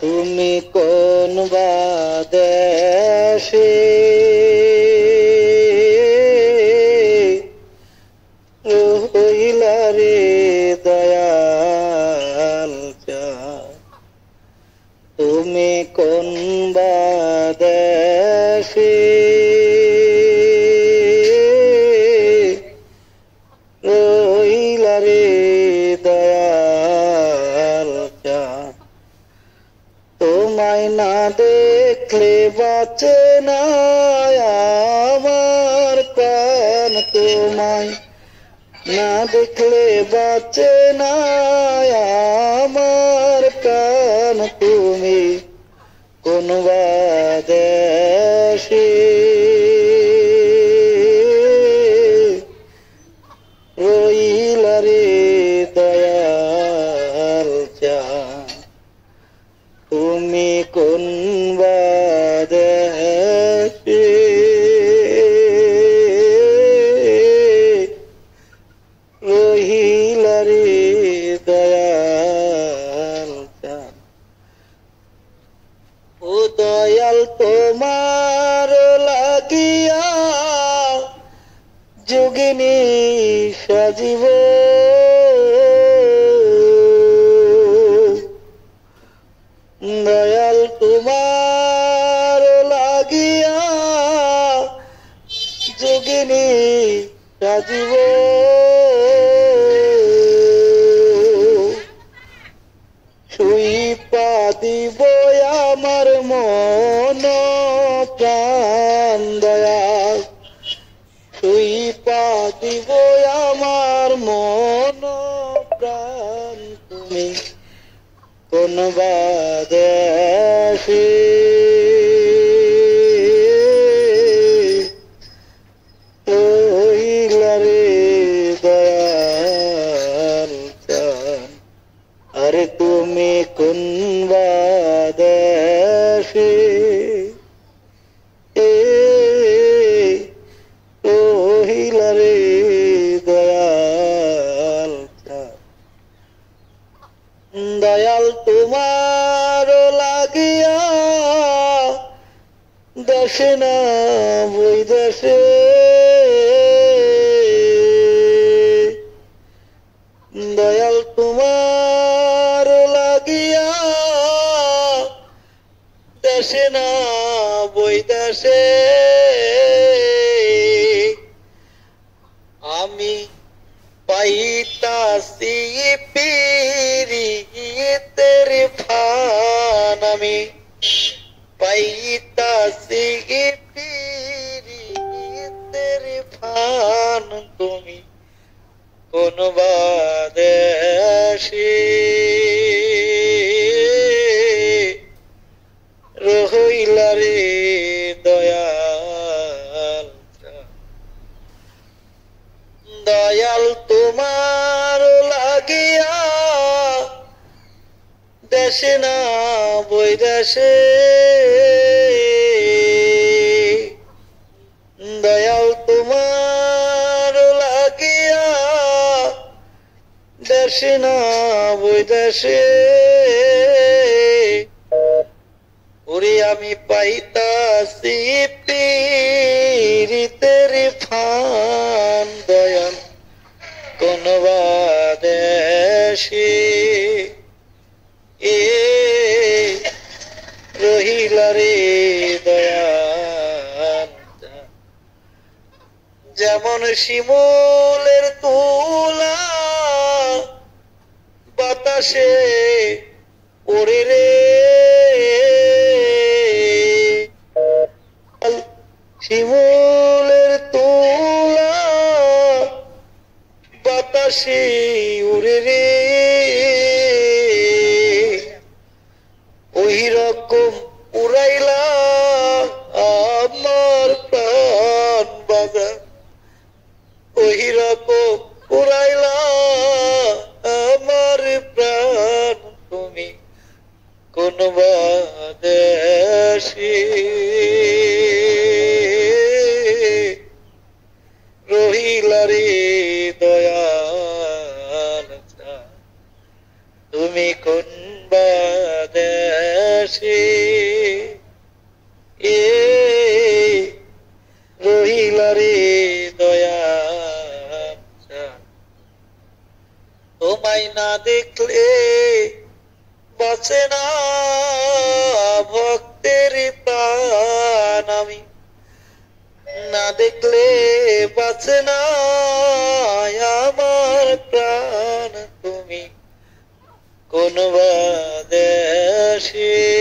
তুমি কোন বা দেশে রহিলা রে দয়াল চাঁদ, তুমি কোন বা দেশে রহিলা রে দয়াল চাঁদ, তোমায় না দেখলে বাঁচে না আমার প্রাণ, তোমায় না দেখলে বাঁচে না আমার প্রাণ, তুমি কোন বা দেশে রহিলা রে দয়াল চাঁদ, তুমি কোন বা দেশে রহিলা রে দয়াল চাঁদ। ও দয়াল তোমার লাগিয়া যোগিনী সাজিব, দয়াল তোমার লাগিয়া যোগিনী সাজিব, সুইপা দিব আমার মন প্রাণ দয়াল, সুইপা দিব আমার মন প্রাণ, তুমি কোন বা দেশে রহিলা রে দয়াল চাঁদ, আরে তুমি কোন বা দেশে রহিলা রে দয়াল চাঁদ। দয়াল তোমার লাগিয়া দেশে না বৈদেশে দয়াল তোমার লাগিয়া দেশে না বৈদেশে আমি পাইতাছি পীরিতের ফান, আমি পাইতাছি পীরিতের ফান, তুমি কোন বা দেশে রহিলা রে দয়াল চাঁদ। দয়াল তোমার লাগিয়া দেশে না বৈদেশে দয়াল তোমার লাগিয়া দেশে না বৈদেশে ওরে আমি পাইতাছি পীরিতের ফান, দয়াল কোন বা দেশে রহিলা রে দয়াল চাঁদ। যেমন শিমুলের তুলা বাতাসে ওরে রে, শিমুলের তুলা বাতাসে উড়ে রে, ওই রকম উড়াইলা আমার প্রাণ বাজা, ওই রকম উড়াইলা আমার প্রাণ, তুমি কোন বা দেশে রহিলা রে দয়াল চাঁদ, তুমি কোন বা দেশে দেশে এ রহিলা রে দয়াল চাঁদ তোমায় না দেখলে বাঁচে না ভক্তের প্রাণ আমি না দেখলে বাঁচে না আমার প্রাণ তুমি কোন বা দেশে